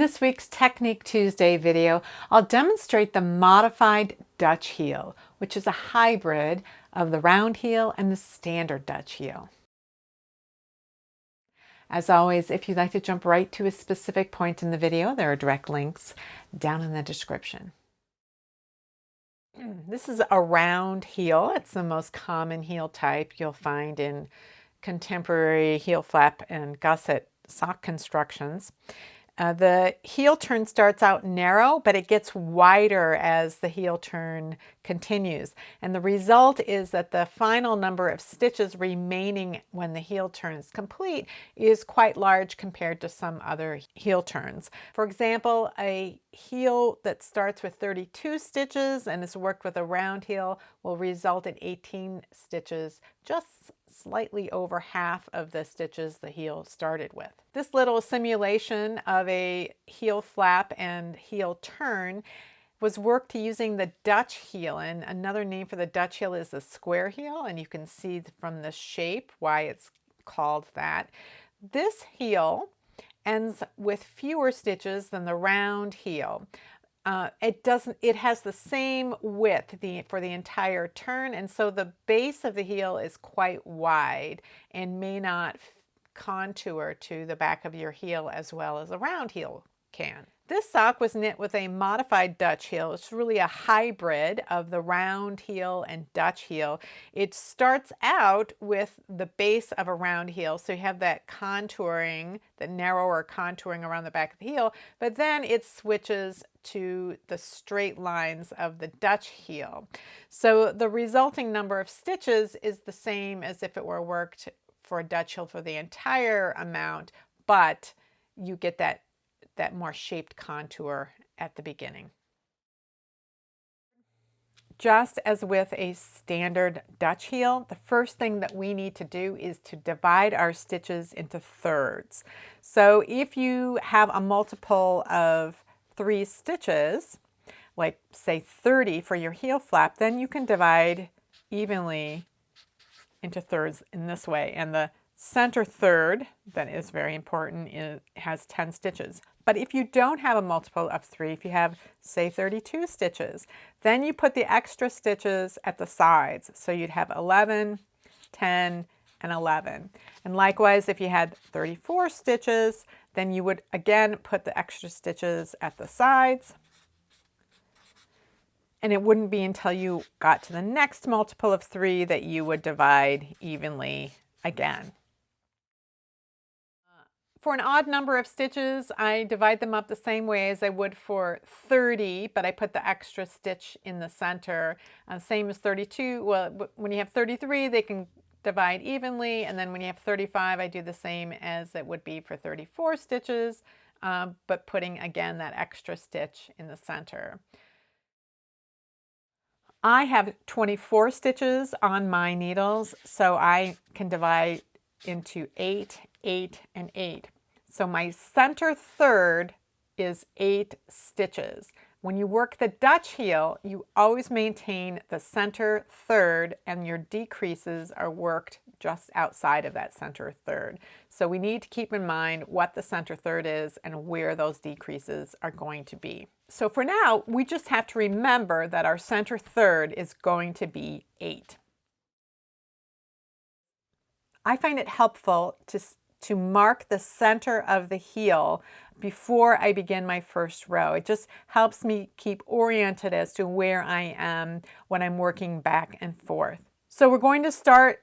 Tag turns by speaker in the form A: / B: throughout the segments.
A: this week's Technique Tuesday video, I'll demonstrate the modified Dutch heel, which is a hybrid of the round heel and the standard Dutch heel. As always, if you'd like to jump right to a specific point in the video, there are direct links down in the description. This is a round heel. It's the most common heel type you'll find in contemporary heel flap and gusset sock constructions. The heel turn starts out narrow, but it gets wider as the heel turn continues. And the result is that the final number of stitches remaining when the heel turn is complete is quite large compared to some other heel turns. For example, a heel that starts with 32 stitches and is worked with a round heel will result in 18 stitches, just slightly over half of the stitches the heel started with. This little simulation of a heel flap and heel turn was worked using the Dutch heel, and another name for the Dutch heel is the square heel, and you can see from the shape why it's called that. This heel ends with fewer stitches than the round heel. It has the same width for the entire turn, and so the base of the heel is quite wide and may not contour to the back of your heel as well as a round heel can. This sock was knit with a modified Dutch heel. It's really a hybrid of the round heel and Dutch heel. It starts out with the base of a round heel, so you have that contouring, the narrower contouring around the back of the heel, but then it switches to the straight lines of the Dutch heel. So the resulting number of stitches is the same as if it were worked for a Dutch heel for the entire amount, but you get that more shaped contour at the beginning. Just as with a standard Dutch heel, the first thing that we need to do is to divide our stitches into thirds. So if you have a multiple of 3 stitches, like say 30 for your heel flap, then you can divide evenly into thirds in this way. And the center third, that is very important, it has 10 stitches. But if you don't have a multiple of 3, if you have, say, 32 stitches, then you put the extra stitches at the sides. So you'd have 11, 10, and 11. And likewise, if you had 34 stitches, then you would again put the extra stitches at the sides. And it wouldn't be until you got to the next multiple of 3 that you would divide evenly again. For an odd number of stitches, I divide them up the same way as I would for 30, but I put the extra stitch in the center. Same as 32. Well, when you have 33, they can divide evenly, and then when you have 35, I do the same as it would be for 34 stitches, but putting, again, that extra stitch in the center. I have 24 stitches on my needles, so I can divide into 8, 8, and 8. So my center third is 8 stitches. When you work the Dutch heel, you always maintain the center third, and your decreases are worked just outside of that center third. So we need to keep in mind what the center third is and where those decreases are going to be. So for now, we just have to remember that our center third is going to be 8. I find it helpful to mark the center of the heel before I begin my first row. It just helps me keep oriented as to where I am when I'm working back and forth. So we're going to start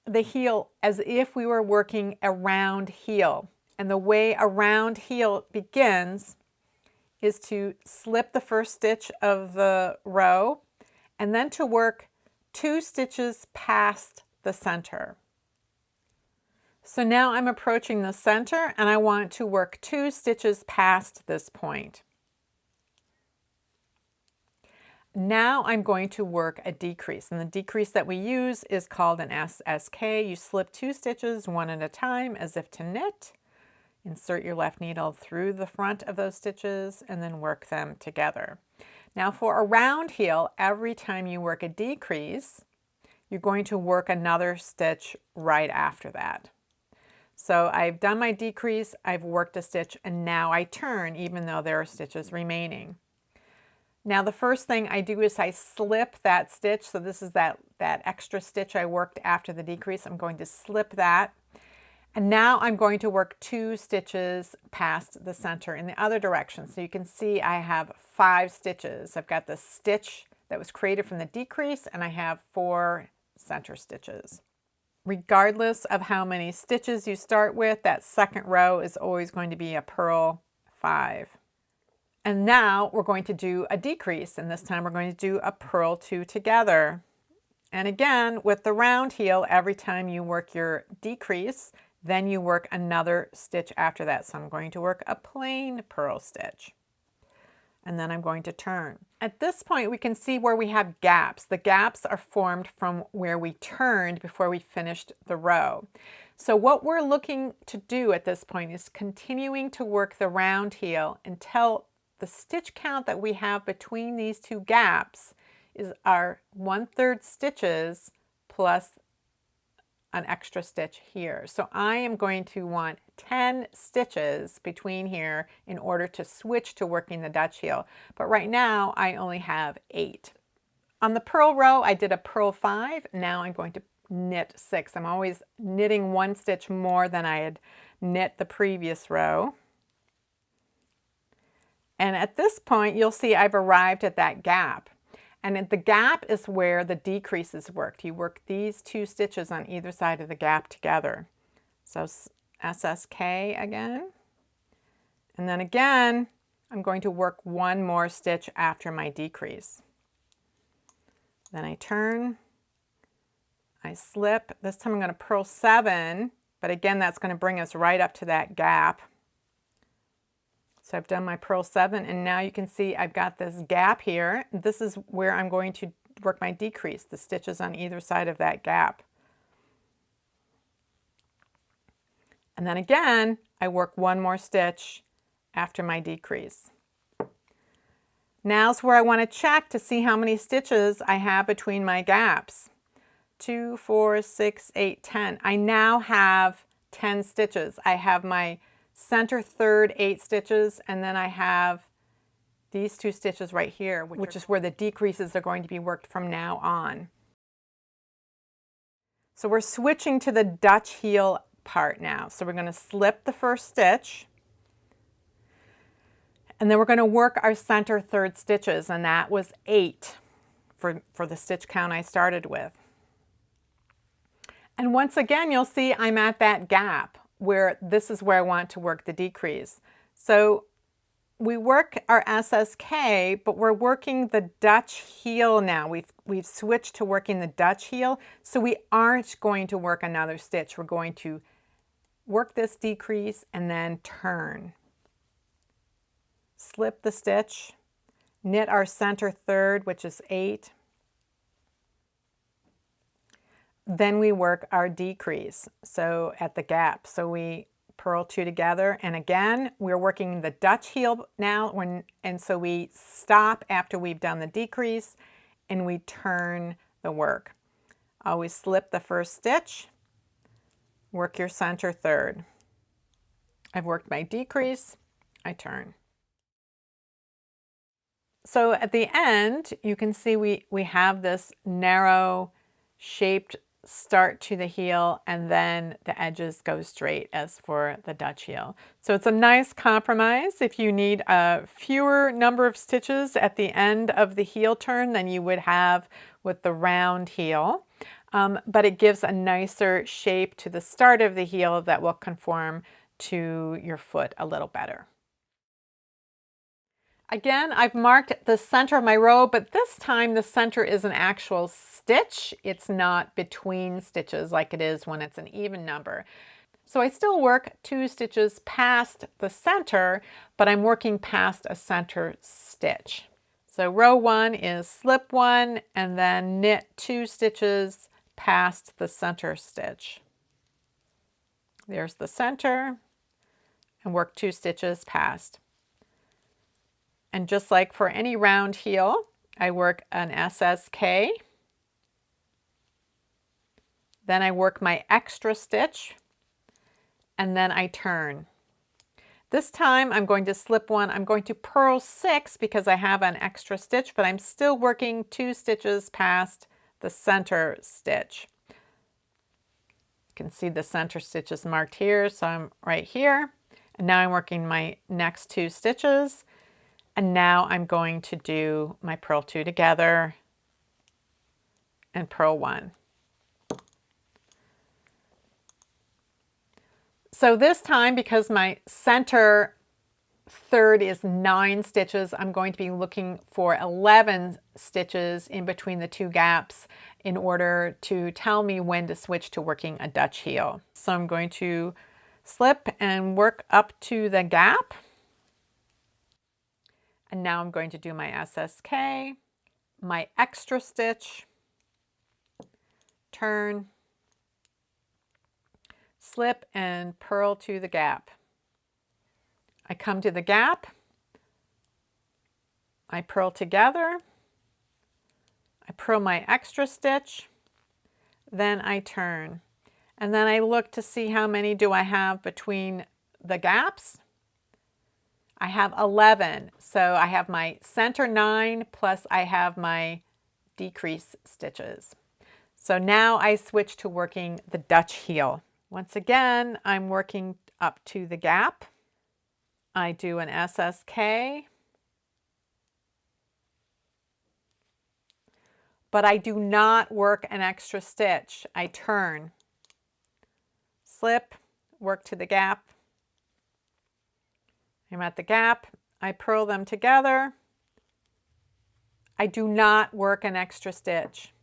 A: the heel as if we were working a round heel. And the way a round heel begins is to slip the first stitch of the row and then to work 2 stitches past the center. So now I'm approaching the center and I want to work 2 stitches past this point. Now I'm going to work a decrease, and the decrease that we use is called an SSK. You slip 2 stitches one at a time as if to knit. Insert your left needle through the front of those stitches and then work them together. Now for a round heel, every time you work a decrease, you're going to work another stitch right after that. So I've done my decrease, I've worked a stitch, and now I turn even though there are stitches remaining. Now the first thing I do is I slip that stitch. So this is that extra stitch I worked after the decrease. I'm going to slip that. And now I'm going to work 2 stitches past the center in the other direction. So you can see I have 5 stitches. I've got the stitch that was created from the decrease, and I have 4 center stitches. Regardless of how many stitches you start with, that second row is always going to be a purl 5. And now we're going to do a decrease, and this time we're going to do a purl 2 together. And again, with the round heel, every time you work your decrease, then you work another stitch after that. So I'm going to work a plain purl stitch. And then I'm going to turn. At this point, we can see where we have gaps. The gaps are formed from where we turned before we finished the row. So what we're looking to do at this point is continuing to work the round heel until the stitch count that we have between these 2 gaps is our 1/3 stitches plus an extra stitch here. So I am going to want 10 stitches between here in order to switch to working the Dutch heel. But right now I only have 8. On the purl row, I did a purl 5. Now I'm going to knit 6. I'm always knitting 1 stitch more than I had knit the previous row. And at this point, you'll see I've arrived at that gap. And at the gap is where the decrease is worked. You work these 2 stitches on either side of the gap together. So SSK again. And then again, I'm going to work 1 more stitch after my decrease. Then I turn, I slip. This time I'm going to purl 7, but again, that's going to bring us right up to that gap. So I've done my purl 7, and now you can see I've got this gap here. This is where I'm going to work my decrease, the stitches on either side of that gap. And then again, I work 1 more stitch after my decrease. Now's where I want to check to see how many stitches I have between my gaps. 2, 4, 6, 8, 10. I now have 10 stitches. I have my center third 8 stitches, and then I have these 2 stitches right here, which is where the decreases are going to be worked from now on. So we're switching to the Dutch heel part now. So we're going to slip the first stitch, and then we're going to work our center third stitches, and that was 8 for the stitch count I started with. And once again, you'll see I'm at that gap where this is where I want to work the decrease. So we work our SSK, but we're working the Dutch heel now. We've switched to working the Dutch heel, so we aren't going to work another stitch. We're going to work this decrease and then turn. Slip the stitch, knit our center third, which is 8. Then we work our decrease, so at the gap. So we purl 2 together, and again, we're working the Dutch heel now, and so we stop after we've done the decrease, and we turn the work. Always slip the first stitch, work your center third. I've worked my decrease, I turn. So at the end, you can see we have this narrow shaped start to the heel, and then the edges go straight as for the Dutch heel. So it's a nice compromise. If you need a fewer number of stitches at the end of the heel turn than you would have with the round heel, but it gives a nicer shape to the start of the heel that will conform to your foot a little better. Again, I've marked the center of my row, but this time the center is an actual stitch. It's not between stitches like it is when it's an even number. So I still work 2 stitches past the center, but I'm working past a center stitch. So row 1 is slip 1 and then knit 2 stitches past the center stitch. There's the center, and work 2 stitches past. And just like for any round heel, I work an SSK. Then I work my extra stitch, and then I turn. This time I'm going to slip one. I'm going to purl 6 because I have an extra stitch, but I'm still working 2 stitches past the center stitch. You can see the center stitch is marked here, so I'm right here. And now I'm working my next 2 stitches. And now I'm going to do my purl 2 together and purl 1. So this time, because my center third is 9 stitches, I'm going to be looking for 11 stitches in between the 2 gaps in order to tell me when to switch to working a Dutch heel. So I'm going to slip and work up to the gap. And now I'm going to do my SSK, my extra stitch, turn, slip, and purl to the gap. I come to the gap, I purl together, I purl my extra stitch, then I turn. And then I look to see how many do I have between the gaps. I have 11. So I have my center 9 plus I have my decrease stitches. So now I switch to working the Dutch heel. Once again, I'm working up to the gap. I do an SSK, but I do not work an extra stitch. I turn, slip, work to the gap. I'm at the gap, I purl them together. I do not work an extra stitch.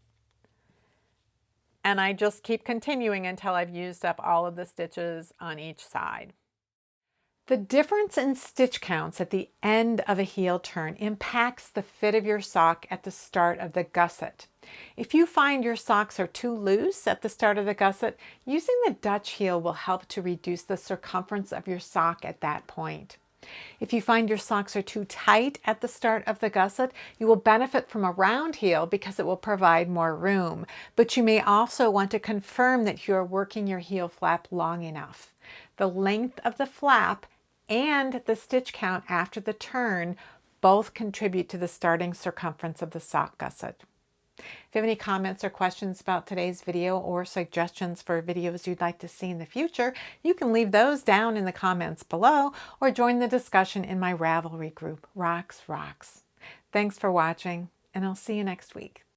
A: And I just keep continuing until I've used up all of the stitches on each side. The difference in stitch counts at the end of a heel turn impacts the fit of your sock at the start of the gusset. If you find your socks are too loose at the start of the gusset, using the Dutch heel will help to reduce the circumference of your sock at that point. If you find your socks are too tight at the start of the gusset, you will benefit from a round heel because it will provide more room. But you may also want to confirm that you are working your heel flap long enough. The length of the flap and the stitch count after the turn both contribute to the starting circumference of the sock gusset. If you have any comments or questions about today's video or suggestions for videos you'd like to see in the future, you can leave those down in the comments below or join the discussion in my Ravelry group, Rox Rocks. Thanks for watching, and I'll see you next week.